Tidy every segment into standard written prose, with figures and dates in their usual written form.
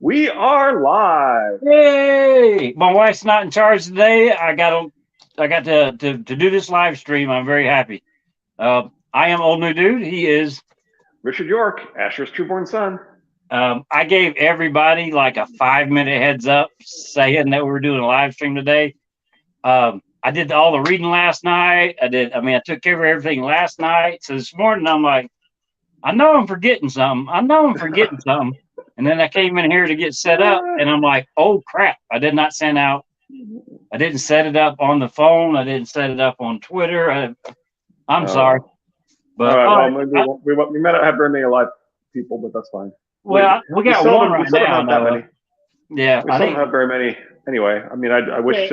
We are live. Yay! My wife's not in charge today. I got to do this live stream. I'm very happy. I am old new dude. He is. Richard York, Asher's trueborn son. I gave everybody like a 5 minute heads up saying that we were doing a live stream today. I did all the reading last night. I took care of everything last night. So this morning I'm like, I know I'm forgetting something. I know I'm forgetting something. And then I came in here to get set up, and I'm like, oh crap! I did not send out. I didn't set it up on the phone. I didn't set it up on Twitter. I'm sorry, but all right. Well, maybe we might not have very many live people, but that's fine. Well, we got one right now. Not that many. Yeah, we still don't have very many. Anyway, I mean, I wish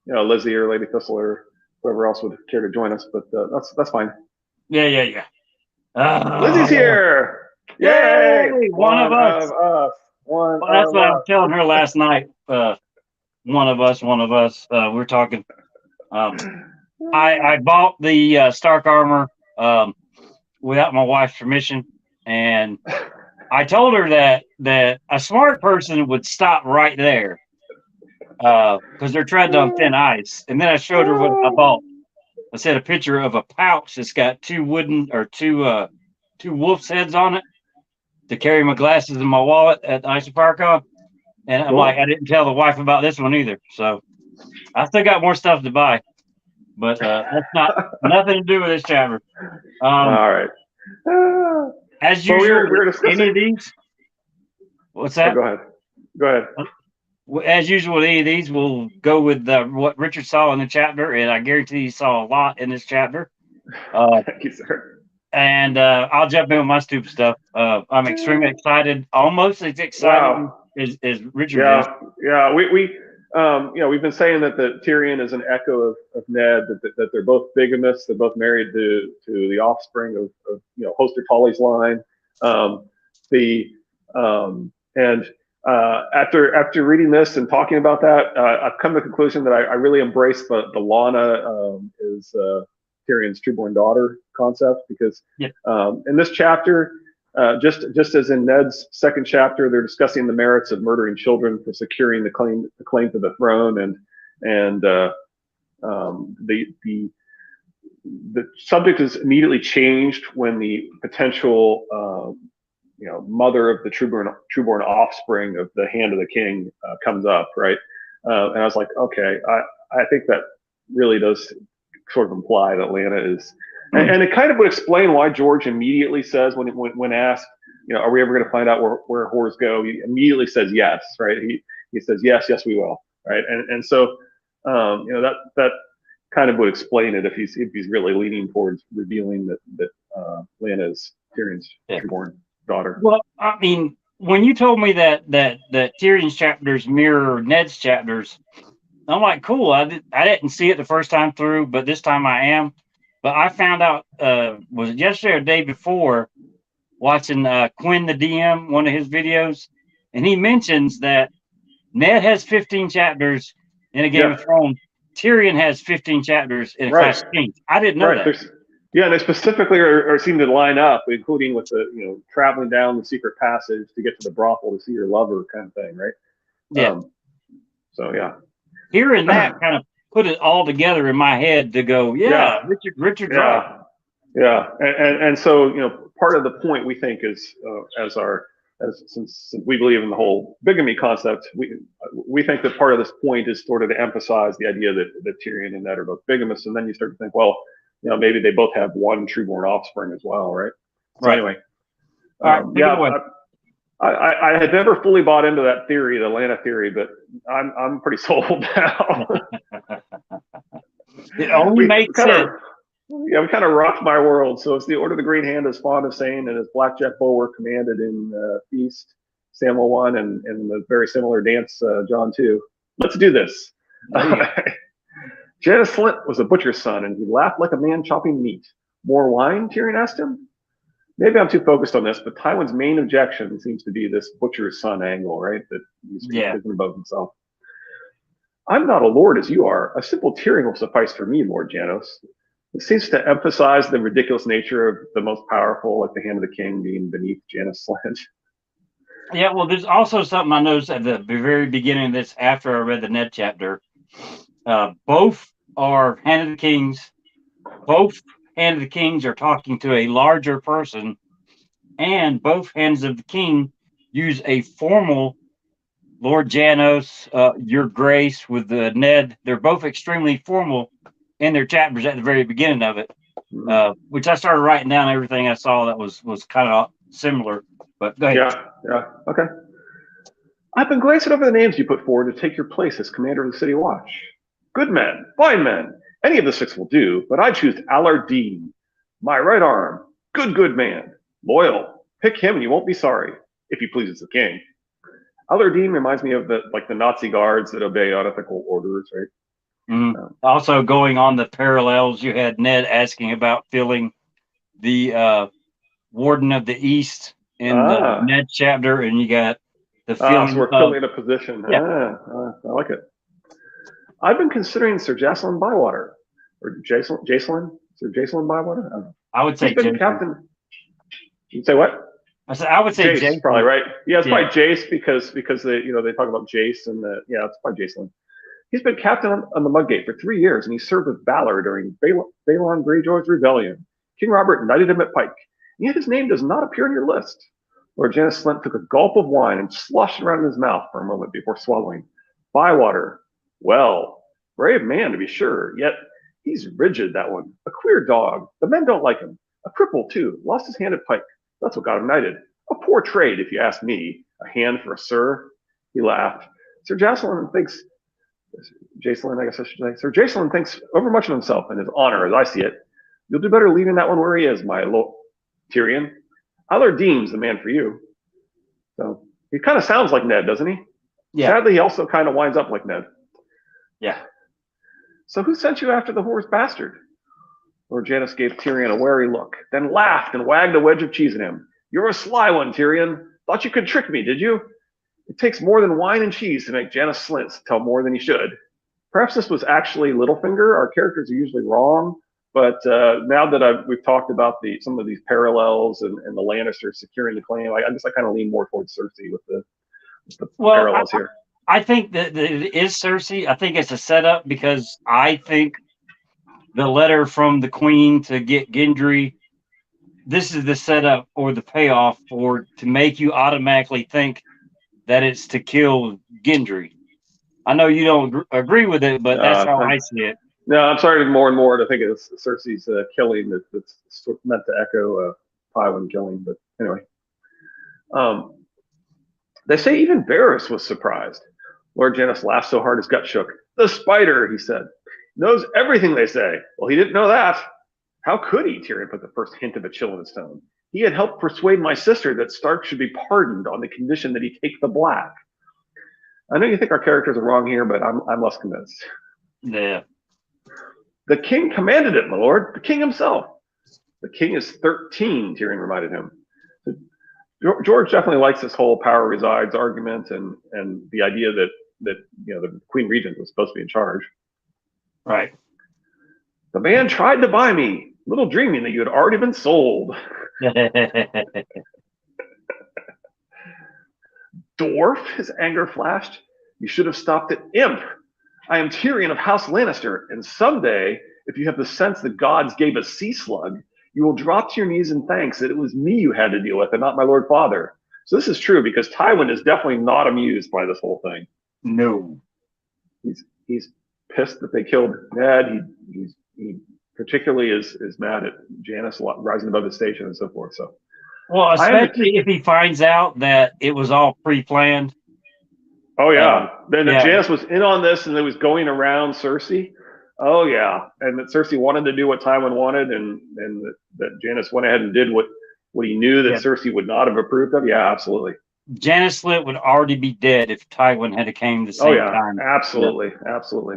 Lizzie or Lady Thistle or whoever else would care to join us, but that's fine. Yeah. Lizzie's here. Yay! One of us. That's what I was telling her last night. One of us. We're talking. I bought the Stark armor without my wife's permission, and I told her that a smart person would stop right there because they're treading on thin ice. And then I showed her what I bought. I said a picture of a pouch that's got two wolf's heads on it to carry my glasses and my wallet at the IsoPowerCon. And I'm like, I didn't tell the wife about this one either. So I still got more stuff to buy, but that's nothing to do with this chapter. All right. As usual, any of these. What's that? Go ahead. As usual, any of these will go with what Richard saw in the chapter, and I guarantee he saw a lot in this chapter. Thank you, sir. And I'll jump in with my stupid stuff. I'm extremely excited, almost as excited as Richard is. Yeah. We've been saying that the Tyrion is an echo of Ned. That they're both bigamists. They're both married to the offspring of Hoster Tully's line. After reading this and talking about that, I've come to the conclusion that I really embrace the Lana is Tyrion's trueborn daughter concept, because in this chapter, just as in Ned's second chapter, they're discussing the merits of murdering children for securing the claim to the throne, and the subject is immediately changed when the potential mother of the trueborn offspring of the hand of the king comes up, right? And I was like, okay, I think that really does sort of imply that Lana is, and it kind of would explain why George immediately says when asked, are we ever going to find out where whores go? He immediately says yes, right? He says yes, we will, right? And so that kind of would explain it if he's really leaning towards revealing that Lana is Tyrion's trueborn daughter. Well, I mean, when you told me that Tyrion's chapters mirror Ned's chapters, I'm like, cool. I didn't see it the first time through, but this time I am. But I found out, was it yesterday or the day before, watching Quinn the DM, one of his videos, and he mentions that Ned has 15 chapters in a Game of Thrones. Tyrion has 15 chapters in a Clash of Kings. I didn't know that. And they specifically are seem to line up, including with the traveling down the secret passage to get to the brothel to see your lover kind of thing, right? Yeah. So yeah. Hearing that kind of put it all together in my head to go, Richard's right. Yeah, and so part of the point we think is since we believe in the whole bigamy concept, we think that part of this point is sort of to emphasize the idea that Tyrion and Ned are both bigamists, and then you start to think, well, maybe they both have one trueborn offspring as well, right? So anyway, I had never fully bought into that theory, the Lana theory, but I'm pretty sold now. It only makes sense. We kind of rocked my world. So it's the Order of the Green Hand is fond of saying, and as Blackjack Bulwark commanded in Feast, Samuel 1, and the very similar dance, John 2. Let's do this. Janis Slint was a butcher's son, and he laughed like a man chopping meat. More wine? Tyrion asked him. Maybe I'm too focused on this, but Tywin's main objection seems to be this butcher's son angle, right? That he's thinking about himself. I'm not a lord as you are. A simple Tyrion will suffice for me, Lord Janos. It seems to emphasize the ridiculous nature of the most powerful, like the hand of the king, being beneath Janis Slint. Yeah, well, there's also something I noticed at the very beginning of this after I read the Ned chapter. Both are Hand of the Kings. Both Hand of the Kings are talking to a larger person, and both Hands of the King use a formal Lord Janos, Your Grace with the Ned. They're both extremely formal in their chapters at the very beginning of it, which I started writing down everything I saw that was kind of similar. But go ahead. Yeah, yeah, okay. I've been glancing over the names you put forward to take your place as commander of the city watch. Good men, fine men. Any of the six will do, but I choose Alardine, my right arm. Good man. Loyal. Pick him and you won't be sorry, if he pleases the king. Alardine reminds me of the Nazi guards that obey unethical orders, right? Also, going on the parallels, you had Ned asking about filling the Warden of the East in the Ned chapter, and you got the so feeling we're filling a position. Yeah. I like it. I've been considering Sir Jacelyn Bywater, or Jacelyn, Sir Jacelyn Bywater. I would say he's been Jason. captain. You say what? I would say Jace, probably right. Yeah, it's probably Jace because they talk about Jace and it's probably Jacelyn. He's been captain on the Mudgate for 3 years, and he served with valor during Balon Greyjoy's rebellion. King Robert knighted him at Pike, and yet his name does not appear on your list. Lord Janos Slint took a gulp of wine and sloshed it around in his mouth for a moment before swallowing. Bywater, well, brave man to be sure, yet he's rigid, that one. A queer dog. The men don't like him. A cripple, too. Lost his hand at Pike. That's what got him knighted. A poor trade, if you ask me. A hand for a sir. He laughed. Sir Jacelyn thinks Jacelyn, I guess I should say. Sir Jacelyn thinks overmuch of himself and his honor, as I see it. You'll do better leaving that one where he is, my Lord Tyrion. Alardine's the man for you. So he kind of sounds like Ned, doesn't he? Yeah. Sadly, he also kind of winds up like Ned. Yeah. So who sent you after the whore's bastard? Lord Janos gave Tyrion a wary look, then laughed and wagged a wedge of cheese at him. You're a sly one, Tyrion. Thought you could trick me, did you? It takes more than wine and cheese to make Janos Slint tell more than he should. Perhaps this was actually Littlefinger. Our characters are usually wrong, but now that we've talked about some of these parallels and the Lannisters securing the claim, I guess I kind of lean more towards Cersei with the parallels here. I think that it is Cersei. I think it's a setup because I think the letter from the Queen to get Gendry, this is the setup or the payoff to make you automatically think that it's to kill Gendry. I know you don't agree with it, but that's how I see it. No, I'm starting more and more to think it's Cersei's killing that's meant to echo Tywin killing. But anyway, they say even Varys was surprised. Lord Janos laughed so hard his gut shook. The spider, he said, knows everything they say. Well, he didn't know that. How could he? Tyrion put the first hint of a chill in his tone. He had helped persuade my sister that Stark should be pardoned on the condition that he take the black. I know you think our characters are wrong here, but I'm less convinced. Yeah. The king commanded it, my lord. The king himself. The king is 13, Tyrion reminded him. George definitely likes this whole power resides argument and the idea that the Queen Regent was supposed to be in charge. Right. The man tried to buy me, little dreaming that you had already been sold. Dwarf, his anger flashed. You should have stopped at imp. I am Tyrion of House Lannister, and someday, if you have the sense the gods gave a sea slug, you will drop to your knees in thanks that it was me you had to deal with and not my lord father. So this is true because Tywin is definitely not amused by this whole thing. No. He's pissed that they killed Ned. He particularly is mad at Janos rising above his station and so forth. So, well, especially if he finds out that it was all pre-planned. Oh yeah, then Janos was in on this and it was going around Cersei. Oh yeah, and that Cersei wanted to do what Tywin wanted, and that Janos went ahead and did what he knew that Cersei would not have approved of. Yeah, absolutely. Janos Slint would already be dead if Tywin had came the same time. Absolutely, absolutely.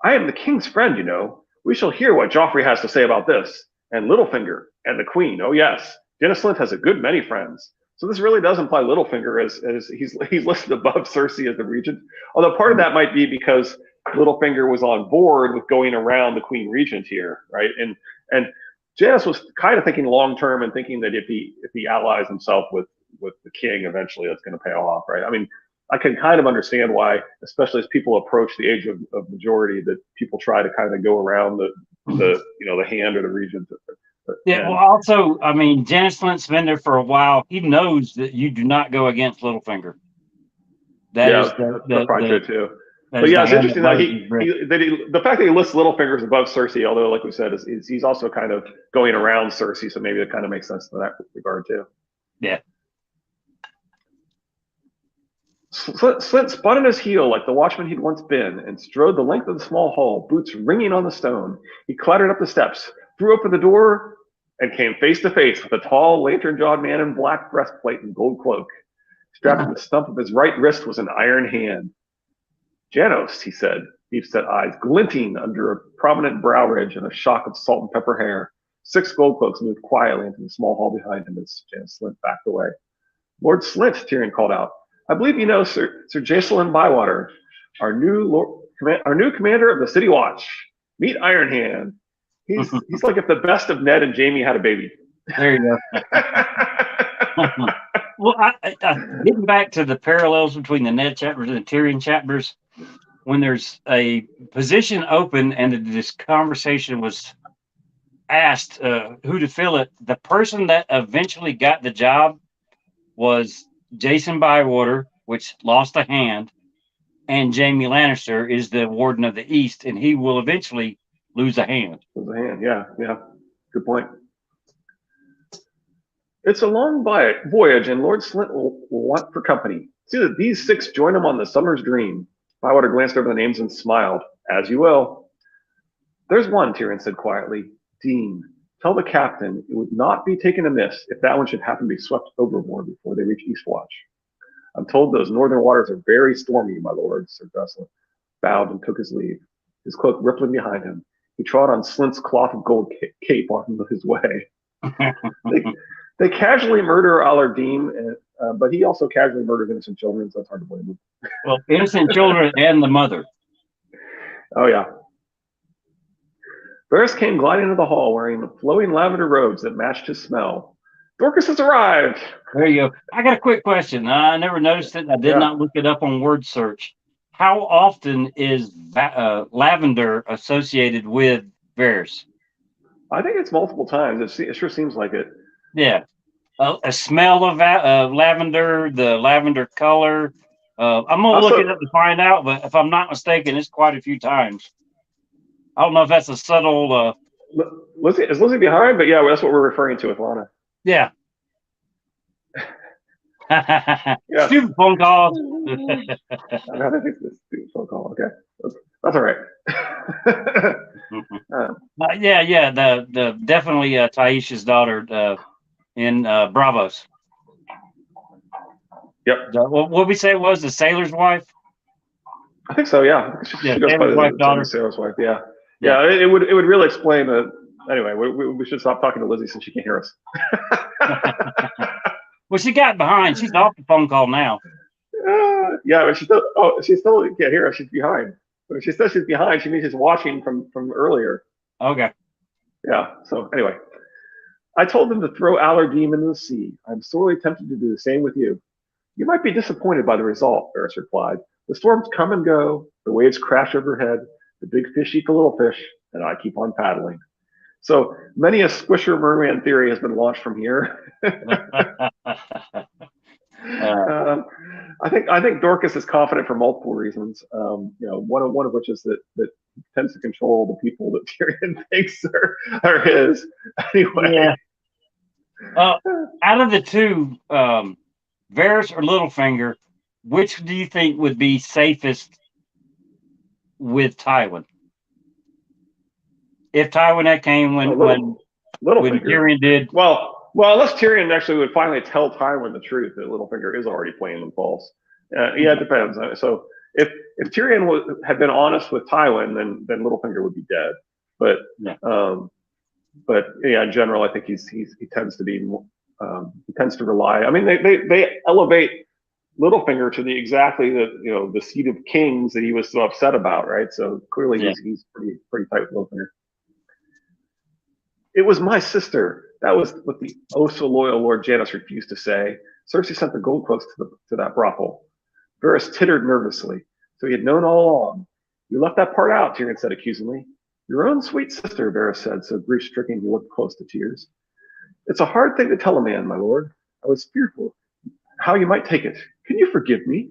I am the king's friend, you know. We shall hear what Joffrey has to say about this, and Littlefinger, and the queen. Oh yes, Janos Slint has a good many friends. So this really does imply Littlefinger as he's listed above Cersei as the regent. Although part of that might be because Littlefinger was on board with going around the Queen Regent here, right? And Janos was kind of thinking long term and thinking that if he allies himself with the king eventually that's going to pay off, right? I mean, I can kind of understand why, especially as people approach the age of majority, that people try to kind of go around the hand or the regent. Yeah. Well, also, I mean, Janice Flint's been there for a while. He knows that you do not go against Littlefinger. That Yeah, is that's probably true too. that But is yeah, the it's hand that interesting that butters his bread. the fact that he lists Littlefinger's above Cersei, although like we said, is he's also kind of going around Cersei, so maybe it kind of makes sense in that regard too. Yeah. Slint spun on his heel like the watchman he'd once been and strode the length of the small hall, boots ringing on the stone. He clattered up the steps, threw open the door, and came face to face with a tall, lantern-jawed man in black breastplate and gold cloak. Strapped to the stump of his right wrist was an iron hand. Janos, he said, deep-set eyes glinting under a prominent brow ridge and a shock of salt and pepper hair. 6 gold cloaks moved quietly into the small hall behind him as Janos Slint backed away. Lord Slint, Tyrion called out. I believe you know Sir Jacelyn Bywater, our new commander of the City Watch. Meet Iron Hand. He's like if the best of Ned and Jaime had a baby. There you go. Well, getting back to the parallels between the Ned chapters and the Tyrion chapters, when there's a position open and this conversation was asked who to fill it, the person that eventually got the job was Jason Bywater, which lost a hand, and Jaime Lannister is the Warden of the East, and he will eventually lose a hand. Lose a hand, yeah. Good point. It's a long voyage, and Lord Slint will want for company. See that these 6 join him on the Summer's Dream. Bywater glanced over the names and smiled. As you will. There's one, Tyrion said quietly. Dean. Tell the captain it would not be taken amiss if that one should happen to be swept overboard before they reach Eastwatch. I'm told those northern waters are very stormy, my lord, Sir Jocelyn bowed and took his leave, his cloak rippling behind him. He trod on Slint's cloth of gold cape on his way. They casually murder Alardine, but he also casually murders innocent children, so it's hard to blame him. Well, innocent children and the mother. Oh, yeah. Varys came gliding into the hall wearing flowing lavender robes that matched his smell. Dorcas has arrived. There you go. I got a quick question. I never noticed it. I did not look it up on word search. How often is lavender associated with Varys? I think it's multiple times. It sure seems like it. Yeah. A smell of lavender, the lavender color. I'm going to look it up to find out, but if I'm not mistaken, it's quite a few times. I don't know if that's a subtle. Is Lizzie behind? But yeah, that's what we're referring to with Lana. Yeah. Yeah. Stupid phone call. I think it's a stupid phone call. Okay. That's all right. Yeah. The definitely Taisha's daughter in Bravos. Yep. What we say it was the sailor's wife? I think so, yeah. She goes by the sailor's wife, yeah. Yeah, it would really explain that. Anyway, we should stop talking to Lizzie since she can't hear us. Well, she got behind. She's off the phone call now. Yeah, but she still can't hear us. She's behind. When she says she's behind, she means she's watching from earlier. Okay. Yeah. So anyway, I told them to throw Alardine into the sea. I'm sorely tempted to do the same with you. You might be disappointed by the result, Varys replied. The storms come and go. The waves crash overhead. The big fish eat the little fish, and I keep on paddling. So many a squisher merman theory has been launched from here. I think Dorcas is confident for multiple reasons. One of which is that he tends to control the people that Tyrion thinks are his. Anyway, yeah. Out of the two, Varys or Littlefinger, which do you think would be safest with Tywin? If Tywin had came when Tyrion did. Well, unless Tyrion actually would finally tell Tywin the truth that Littlefinger is already playing them false. Yeah, it depends. So if Tyrion had been honest with Tywin, then Littlefinger would be dead. But yeah, in general, I think he tends to be he tends to rely. I mean, they elevate Littlefinger to the seat of kings that he was so upset about, right? So clearly he's pretty tight with Littlefinger. It was my sister. That was what the oh so loyal Lord Janos refused to say. Cersei sent the goalpost to that brothel. Varys tittered nervously. So he had known all along. You left that part out, Tyrion said accusingly. Your own sweet sister, Varys said, so grief-stricken he looked close to tears. It's a hard thing to tell a man, my lord. I was fearful how you might take it. Can you forgive me?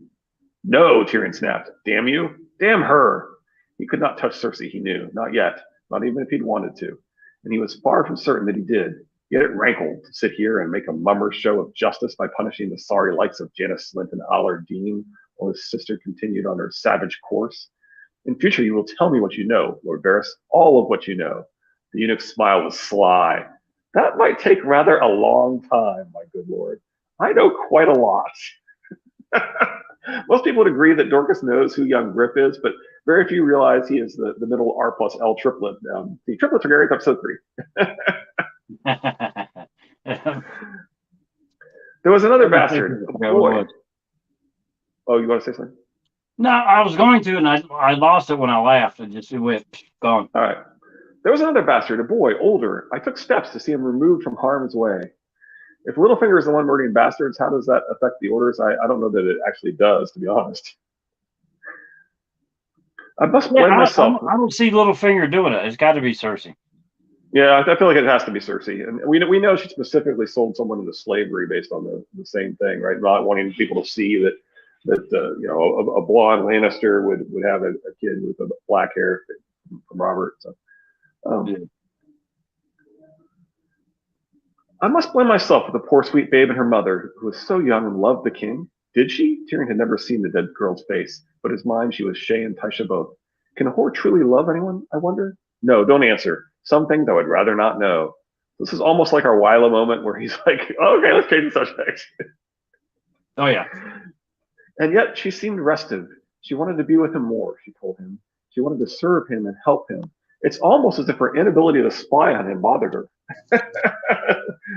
No, Tyrion snapped. Damn you. Damn her. He could not touch Cersei, he knew. Not yet. Not even if he'd wanted to. And he was far from certain that he did. Yet it rankled to sit here and make a mummer show of justice by punishing the sorry likes of Janos Slynt and Allard Dean while his sister continued on her savage course. In future, you will tell me what you know, Lord Varys, all of what you know. The eunuch's smile was sly. That might take rather a long time, my good lord. I know quite a lot. Most people would agree that Dorcas knows who young Grip is, but very few realize he is the middle R plus L triplet. The triplets are Gary's episode 3. There was another bastard. Boy. Oh, you want to say something? No, I was going to, and I lost it when I laughed. It went gone. All right. There was another bastard, a boy, older. I took steps to see him removed from harm's way. If Littlefinger is the one murdering bastards, how does that affect the orders? I don't know that it actually does, to be honest. I must blame myself. I don't see Littlefinger doing it. It's got to be Cersei. Yeah, I feel like it has to be Cersei. And we know she specifically sold someone into slavery based on the same thing, right? Not wanting people to see that a blonde Lannister would have a kid with a black hair from Robert. So, I must blame myself for the poor sweet babe and her mother, who was so young and loved the king. Did she? Tyrion had never seen the dead girl's face, but his mind she was Shay and Tysha both. Can a whore truly love anyone, I wonder? No, don't answer. Some things I would rather not know. This is almost like our Wyla moment where he's like, oh, okay, let's change the subject. Oh, yeah. And yet she seemed restive. She wanted to be with him more, she told him. She wanted to serve him and help him. It's almost as if her inability to spy on him bothered her.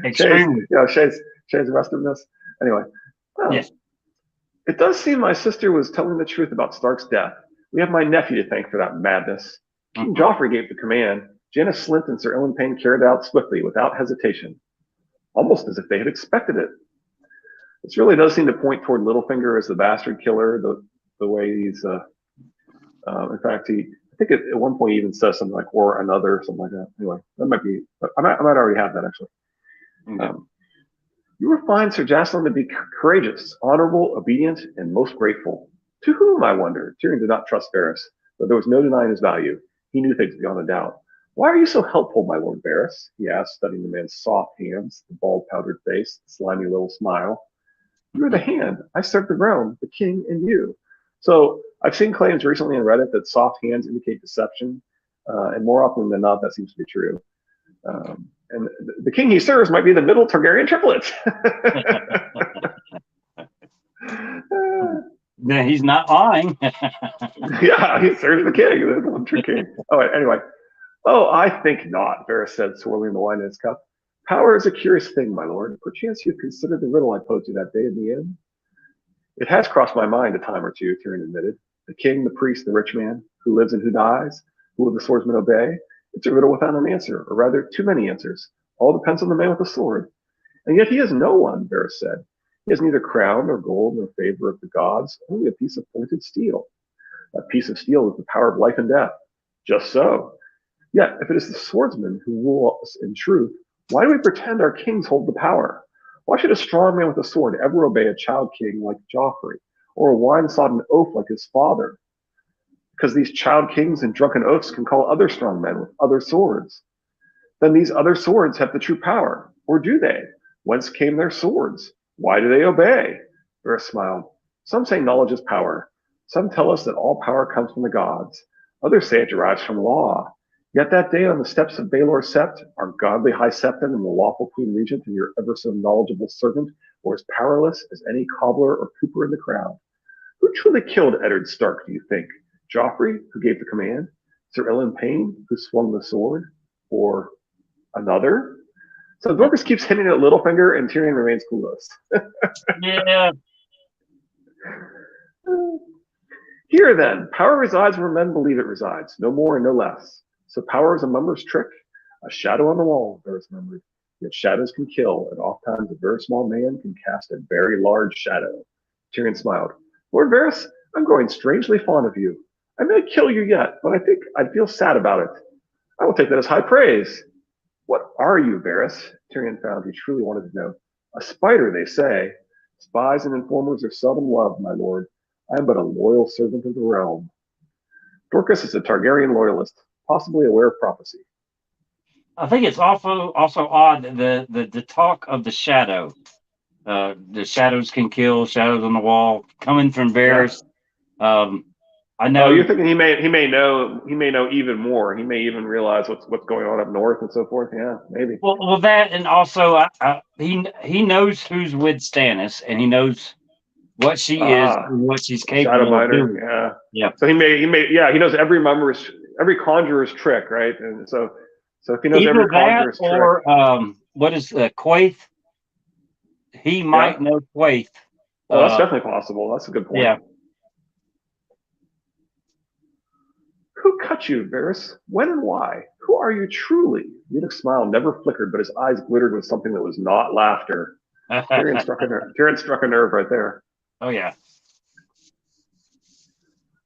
Extremely. Shay's restiveness. Anyway. Yes. It does seem my sister was telling the truth about Stark's death. We have my nephew to thank for that madness. King Joffrey gave the command. Janos Slynt and Sir Ilyn Payne carried it out swiftly, without hesitation. Almost as if they had expected it. This really does seem to point toward Littlefinger as the bastard killer, the way he's, in fact, I think at one point he even says something like, or another, something like that. Anyway, that might be, I might already have that actually. Okay. You will find Sir Jacelyn to be courageous, honorable, obedient, and most grateful. To whom, I wonder? Tyrion did not trust Varys, but there was no denying his value. He knew things beyond a doubt. Why are you so helpful, my Lord Varys? He asked, studying the man's soft hands, the bald, powdered face, the slimy little smile. You are the hand. I serve the realm, the king, and you. So I've seen claims recently on Reddit that soft hands indicate deception, and more often than not, that seems to be true. And the king he serves might be the middle Targaryen triplets. Then he's not lying. Yeah, he serves the king, the one true king. Oh, anyway. Oh, I think not, Varys said, swirling the wine in his cup. Power is a curious thing, my lord. Perchance you've considered the riddle I posed you that day in the inn. It has crossed my mind a time or two, Tyrion admitted. The king, the priest, the rich man, who lives and who dies, who will the swordsman obey? It's a riddle without an answer, or rather, too many answers. All depends on the man with the sword. And yet he has no one, Varys said. He has neither crown nor gold nor favor of the gods, only a piece of pointed steel. That piece of steel is the power of life and death. Just so. Yet, if it is the swordsman who rules in truth, why do we pretend our kings hold the power? Why should a strong man with a sword ever obey a child king like Joffrey, or a wine-sodden oaf like his father? Because these child kings and drunken oafs can call other strong men with other swords. Then these other swords have the true power, or do they? Whence came their swords? Why do they obey? Varys smiled. Some say knowledge is power. Some tell us that all power comes from the gods. Others say it derives from law. Yet that day on the steps of Baelor Sept, our godly High Septon and the lawful Queen Regent and your ever so knowledgeable servant were as powerless as any cobbler or cooper in the crowd. Who truly killed Eddard Stark, do you think? Joffrey, who gave the command? Sir Ilyn Payne, who swung the sword? Or another? So Dorcas keeps hitting at Littlefinger, and Tyrion remains clueless. Yeah. Here, then, power resides where men believe it resides, no more and no less. So power is a mummer's trick, a shadow on the wall, Varys murmured. Yet shadows can kill, and oftentimes a very small man can cast a very large shadow. Tyrion smiled. Lord Varys, I'm growing strangely fond of you. I may kill you yet, but I think I'd feel sad about it. I will take that as high praise. What are you, Varys? Tyrion found he truly wanted to know. A spider, they say. Spies and informers are seldom loved, my lord. I am but a loyal servant of the realm. Dorcas is a Targaryen loyalist, possibly aware of prophecy. I think it's also odd that the talk of the shadow. The shadows can kill, shadows on the wall, coming from Varys. Yeah. I know. Oh, you're thinking he may know even more. He may even realize what's going on up north and so forth. Yeah, maybe. Well, that, and also he knows who's with Stannis, and he knows what she is and what she's capable of doing. Yeah. So he knows every conjurer's trick, right? And so if he knows either every conjurer's that or trick, what is Quaithe? He might know Quaithe. Well, that's definitely possible. That's a good point. Yeah. Who cut you, Varys? When and why? Who are you truly? Eunuch's smile never flickered, but his eyes glittered with something that was not laughter. Tyrion struck a nerve right there. Oh, yeah.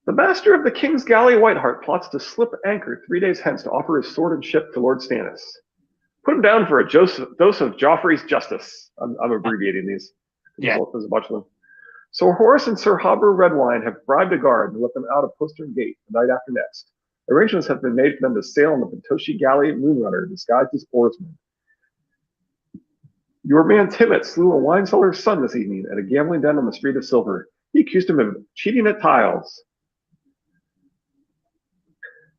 The master of the King's Galley Whiteheart plots to slip anchor 3 days hence to offer his sword and ship to Lord Stannis. Put him down for a dose of Joffrey's justice. I'm abbreviating these. Yeah. There's a bunch of them. Sir Horace and Sir Hobber Redwine have bribed a guard and let them out of Postern Gate the night after next. Arrangements have been made for them to sail on the Pentoshi Galley Moonrunner disguised as oarsmen. Your man Timett slew a wine seller's son this evening at a gambling den on the Street of Silver. He accused him of cheating at tiles.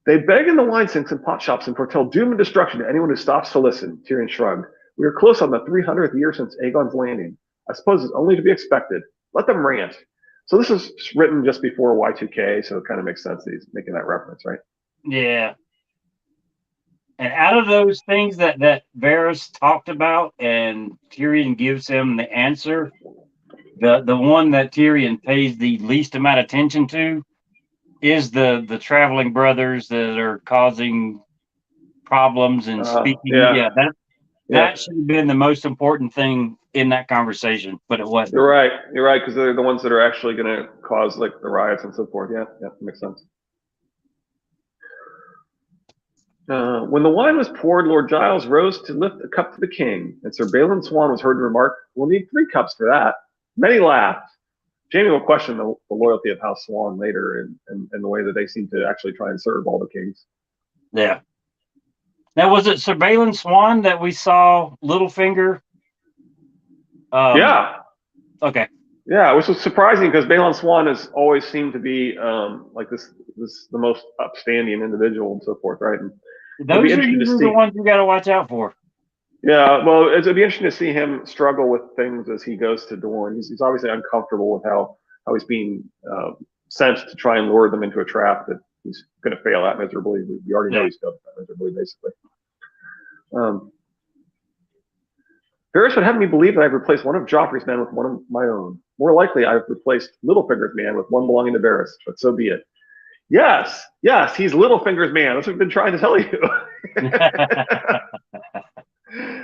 They beg in the wine sinks and pot shops and foretell doom and destruction to anyone who stops to listen. Tyrion shrugged. We are close on the 300th year since Aegon's landing. I suppose it's only to be expected. Let them rant. So this is written just before Y2K, so it kind of makes sense that he's making that reference, right? Yeah. And out of those things that Varys talked about and Tyrion gives him the answer, the one that Tyrion pays the least amount of attention to is the traveling brothers that are causing problems and speaking. Yeah. That should have been the most important thing in that conversation, but it wasn't. You're right, because they're the ones that are actually going to cause like the riots and so forth. Yeah, makes sense. When the wine was poured, Lord Giles rose to lift a cup to the king, and Sir Balon Swan was heard to remark, "We'll need 3 cups for that." Many laughed. Jamie will question the loyalty of House Swan later and the way that they seem to actually try and serve all the kings. Yeah. Now, was it Sir Balon Swan that we saw Littlefinger? Yeah. Okay. Yeah, which was surprising because Balon Swan has always seemed to be like this the most upstanding individual and so forth, right? And those are usually the ones you got to watch out for. Yeah, well, it'd be interesting to see him struggle with things as he goes to Dorne. He's obviously uncomfortable with how he's being sent to try and lure them into a trap that he's going to fail at miserably. We already know he's failed at miserably, basically. Varys would have me believe that I've replaced one of Joffrey's men with one of my own. More likely, I've replaced Littlefinger's man with one belonging to Varys, but so be it. Yes, he's Littlefinger's man. That's what I've been trying to tell you.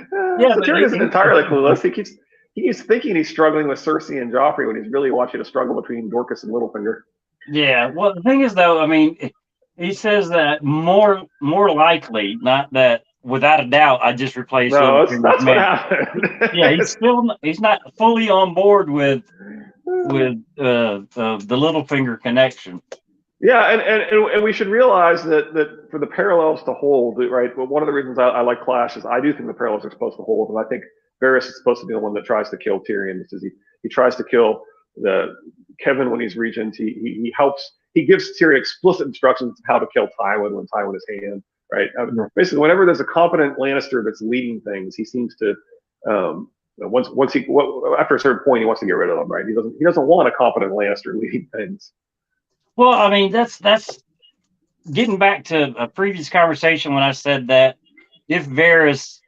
So Tyrion isn't entirely clueless. He keeps thinking he's struggling with Cersei and Joffrey when he's really watching a struggle between Dorcas and Littlefinger. Yeah, well, the thing is, though, I mean, he says that more likely, not that without a doubt, I just replaced Littlefinger's that's man. What happened. Yeah, he's not fully on board with the Littlefinger connection. Yeah, and we should realize that for the parallels to hold, right? Well, one of the reasons I like Clash is I do think the parallels are supposed to hold, and I think Varys is supposed to be the one that tries to kill Tyrion. Because he tries to kill Kevin when he's regent. He gives Tyrion explicit instructions of how to kill Tywin when Tywin is hand, right? Basically, whenever there's a competent Lannister that's leading things, he seems to after a certain point he wants to get rid of them, right? He doesn't want a competent Lannister leading things. Well, I mean, that's getting back to a previous conversation when I said that if Varys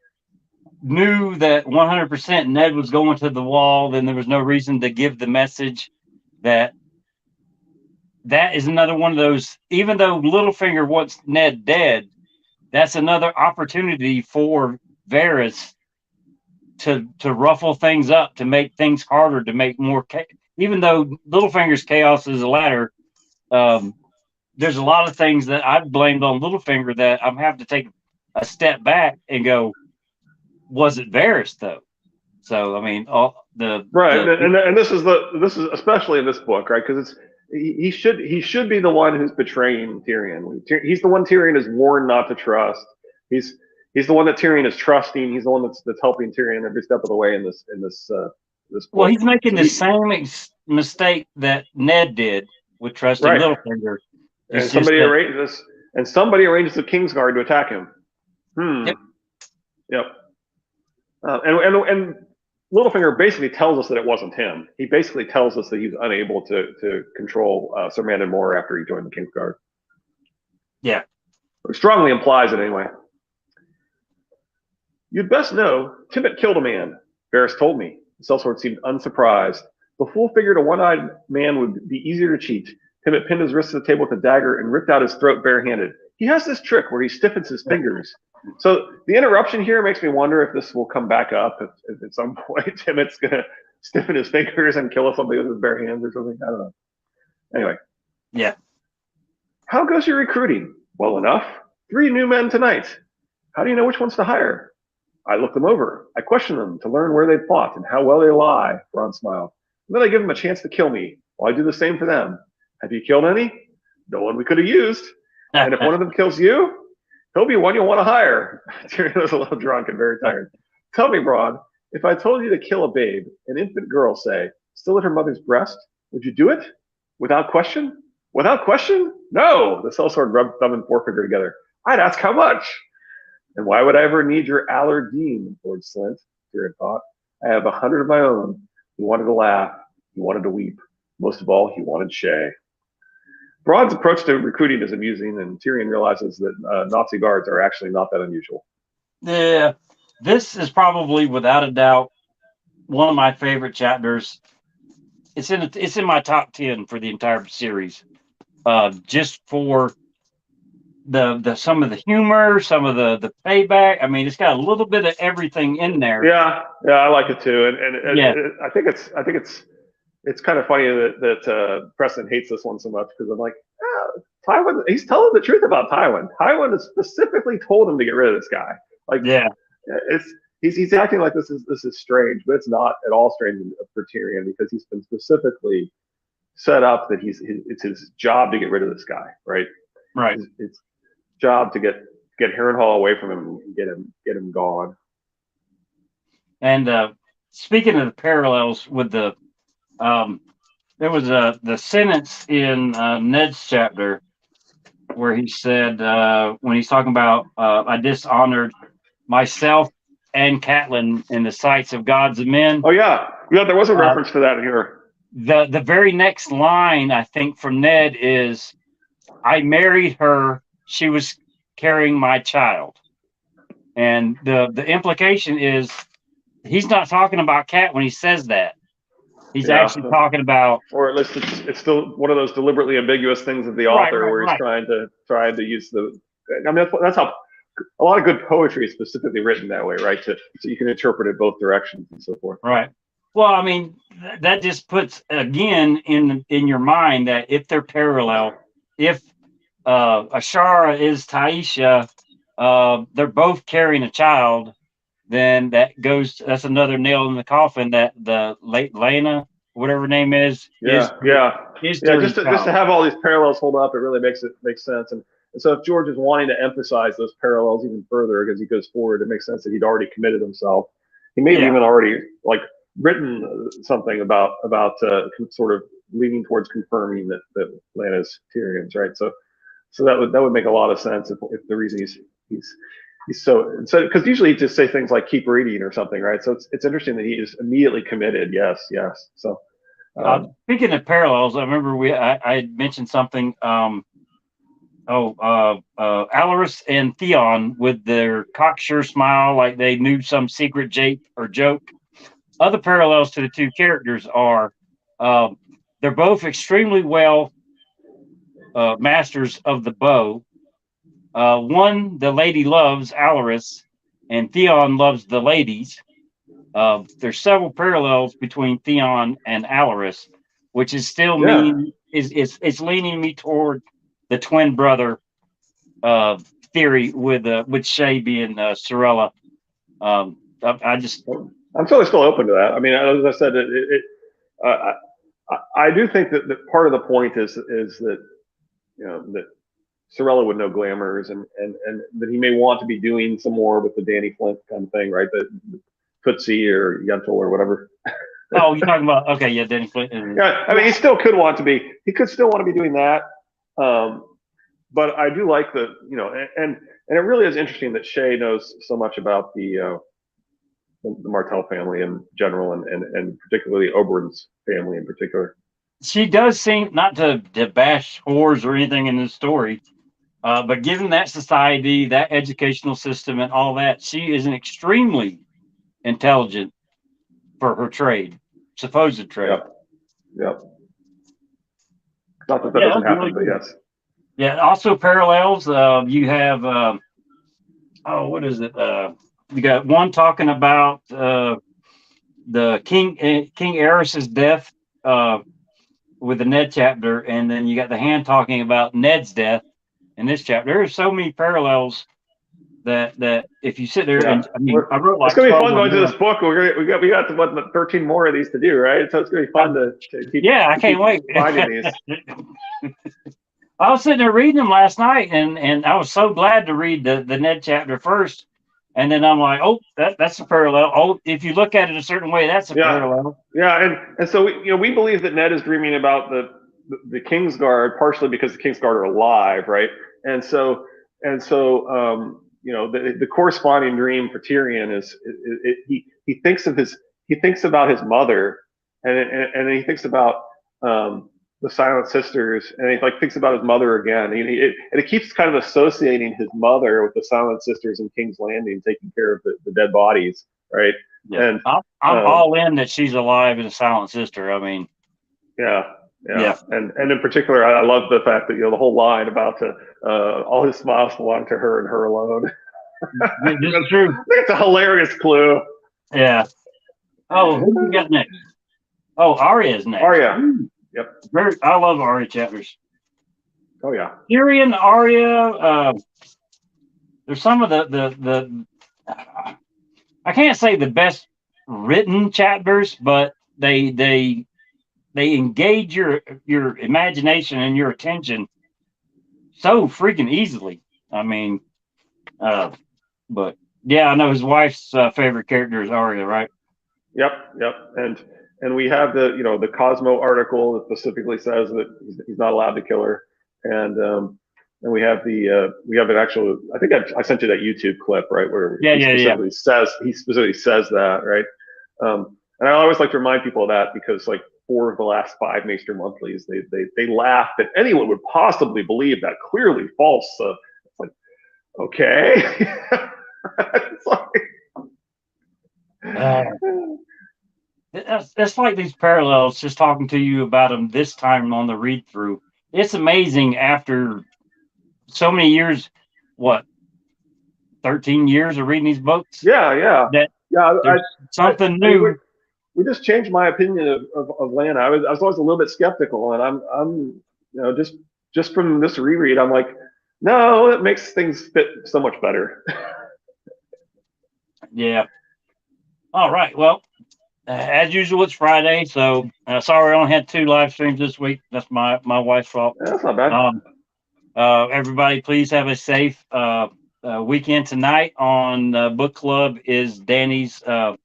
knew that 100% Ned was going to the wall, then there was no reason to give the message that is another one of those, even though Littlefinger wants Ned dead, that's another opportunity for Varys to ruffle things up, to make things harder, to make more. Even though Littlefinger's chaos is a ladder, there's a lot of things that I've blamed on Littlefinger that I'm having to take a step back and go, was it Varys though? So I mean, all and this is especially in this book, right? Because it's he should be the one who's betraying Tyrion. He's the one Tyrion is warned not to trust. He's the one that Tyrion is trusting. He's the one that's helping Tyrion every step of the way in this book. Well, he's making the same mistake that Ned did with trusting Littlefinger. And somebody arranges the Kingsguard to attack him. Yep. And Littlefinger basically tells us that it wasn't him. He basically tells us that he's unable to control Sir Mandon Moore after he joined the Kingsguard. Yeah. Or strongly implies it anyway. You'd best know, Timmett killed a man, Varys told me. The sellsword seemed unsurprised. The full-figured, one-eyed man would be easier to cheat. Timmett pinned his wrist to the table with a dagger and ripped out his throat barehanded. He has this trick where he stiffens his fingers. So the interruption here makes me wonder if this will come back up, if at some point Timmett's going to stiffen his fingers and kill somebody with his bare hands or something. I don't know. Anyway. Yeah. How goes your recruiting? Well enough. 3 new men tonight. How do you know which ones to hire? I look them over. I question them to learn where they fought and how well they lie, Bronn smiled. And then I give them a chance to kill me, while I do the same for them. Have you killed any? No one we could have used. And if one of them kills you, he'll be one you'll want to hire. Tyrion was a little drunk and very tired. Tell me, Bronn, if I told you to kill a babe, an infant girl, say, still at her mother's breast, would you do it? Without question? Without question? No! The sellsword rubbed thumb and forefinger together. I'd ask how much. And why would I ever need your Allard Dean, Lord Slint? Tyrion thought. I have 100 of my own. He wanted to laugh. He wanted to weep. Most of all, he wanted Shay. Bronn's approach to recruiting is amusing, and Tyrion realizes that Nazi guards are actually not that unusual. Yeah, this is probably, without a doubt, one of my favorite chapters. It's in my top 10 for the entire series. Just for the some of the humor, some of the payback. I mean, it's got a little bit of everything in there. Yeah, I like it too, and I think it's kind of funny that Preston hates this one so much because I'm like, Tywin, he's telling the truth about Tywin. Tywin has specifically told him to get rid of this guy. Like, he's acting like this is strange, but it's not at all strange for Tyrion because he's been specifically set up that it's his job to get rid of this guy, right? Right. It's job to get Harrenhal away from him and get him gone. And speaking of the parallels with there was the sentence in Ned's chapter where he said when he's talking about I dishonored myself and Catelyn in the sights of gods and men. Oh yeah, there was a reference to that here. The very next line I think from Ned is, I married her. She was carrying my child. And the implication is he's not talking about Cat when he says that. He's actually talking about, or at least it's still one of those deliberately ambiguous things of the author where he's trying to use the. I mean, that's how a lot of good poetry is specifically written that way, right? So you can interpret it both directions and so forth. Right. Well, I mean, that just puts again in your mind that if they're parallel, if Ashara is Taisha, they're both carrying a child, then that's another nail in the coffin that the late Lena, whatever her name is. Just to have all these parallels hold up, it really makes sense. And so if George is wanting to emphasize those parallels even further as he goes forward, it makes sense that he'd already committed himself. He may have even already written something about sort of leaning towards confirming that Lena's Tyrion's, right? So that would make a lot of sense if the reason he's so because usually he just say things like keep reading or something, right? So it's interesting that he is immediately committed. Yes. So speaking of parallels, I remember I had mentioned something. Alaris and Theon with their cocksure smile, like they knew some secret joke. Other parallels to the two characters are they're both extremely well masters of the bow. One, the lady loves Alaris, and Theon loves the ladies. there's several parallels between Theon and Alaris, which is still Yeah. it's leaning me toward the twin brother theory with Shay being Sorella. I just I'm still open to that. I mean, as I said, uh, I do think that part of the point is that that Sorella would know glamours and that he may want to be doing some more with the Danny Flint kind of thing, right? The Tootsie or Yentl or whatever. oh, you're talking about okay, yeah, Danny Flint. Yeah, I mean, he still could want to be. He could still want to be doing that. But I do like and it really is interesting that Shay knows so much about the Martell family in general, and particularly Oberyn's family in particular. She does seem not to bash whores or anything in this story, but given that society, that educational system, and all that, she is an extremely intelligent for her trade, supposed trade. Yep. Yep. Not that Yeah, doesn't happen, really but good. yes. Yeah. Also parallels. You have what is it? You got one talking about the King Aerys's death with the Ned chapter, and then you got the hand talking about Ned's death in this chapter. There are so many parallels that if you sit there Yeah. and I mean, I wrote like it's gonna be 12 fun going more. through this book. We got what 13 more of these to do, right? So it's gonna be fun to keep. Yeah, I can't wait finding these. I was sitting there reading them last night, and I was so glad to read the Ned chapter first, and then I'm like, oh, that's a parallel. Oh, if you look at it a certain way, that's a parallel. Yeah, and so we believe that Ned is dreaming about the Kingsguard partially because the Kingsguard are alive, right? And so the corresponding dream for Tyrion is he thinks about his mother, and he thinks about the Silent Sisters, and he thinks about his mother again. And it keeps kind of associating his mother with the Silent Sisters in King's Landing, taking care of the dead bodies, right? Yeah. And I'm all in that she's alive and a Silent Sister. I mean, yeah. And in particular, I love the fact that the whole line about all his smiles belong to her and her alone. This is true. It's a hilarious clue. Yeah. Oh, who do we got next? Oh, Arya is next. Arya. Yep. I love Arya chapters. Oh yeah. Tyrion, Arya. There's some of the I can't say the best written chapters, but they engage your imagination and your attention so freaking easily. I mean, but yeah, I know his wife's favorite character is Arya, right? Yep. And we have the Cosmo article that specifically says that he's not allowed to kill her, and we have an actual. I think I sent you that YouTube clip, right, where he specifically says that, right. And I always like to remind people of that because 4 of the last 5 Maester monthlies, they laugh that anyone would possibly believe that clearly false. It's like, okay. It's like these parallels, just talking to you about them this time on the read through. It's amazing after so many years, 13 years of reading these books? Yeah. Something new. We just changed my opinion of Lana. I was always a little bit skeptical, and I'm just from this reread, I'm like, no, it makes things fit so much better. Yeah. All right. Well, as usual, it's Friday, so sorry I only had 2 live streams this week. That's my wife's fault. Yeah, that's not bad. Everybody, please have a safe weekend. Tonight on book club is Danny's House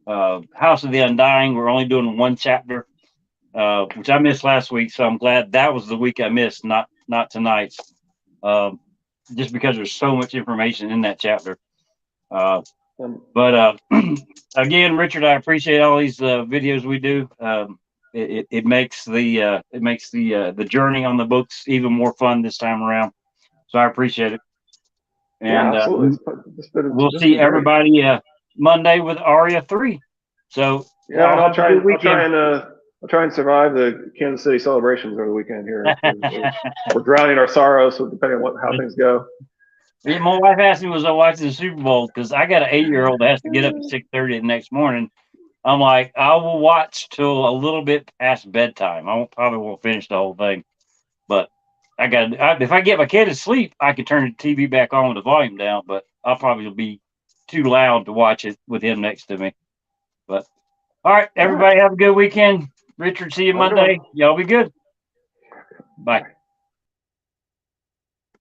of the Undying. We're only doing 1 chapter, which I missed last week, so I'm glad that was the week I missed, not tonight's. Just because there's so much information in that chapter. But again, Richard, I appreciate all these videos we do. It makes the journey on the books even more fun this time around. So I appreciate it. And yeah, absolutely. We'll see everybody Monday with Arya 3. So yeah, and I'll try and survive the Kansas City celebrations over the weekend here. We're drowning our sorrows, so depending on how things go. My wife asked me, was I watching the Super Bowl? Because I got an 8-year-old that has to get up at 6:30 the next morning. I'm like, I will watch till a little bit past bedtime. Probably won't finish the whole thing, but if I get my kid to sleep, I can turn the TV back on with the volume down. But I'll probably be too loud to watch it with him next to me. But all right, everybody, have a good weekend. Richard, see you Have a good one. Monday. Y'all be good. Bye.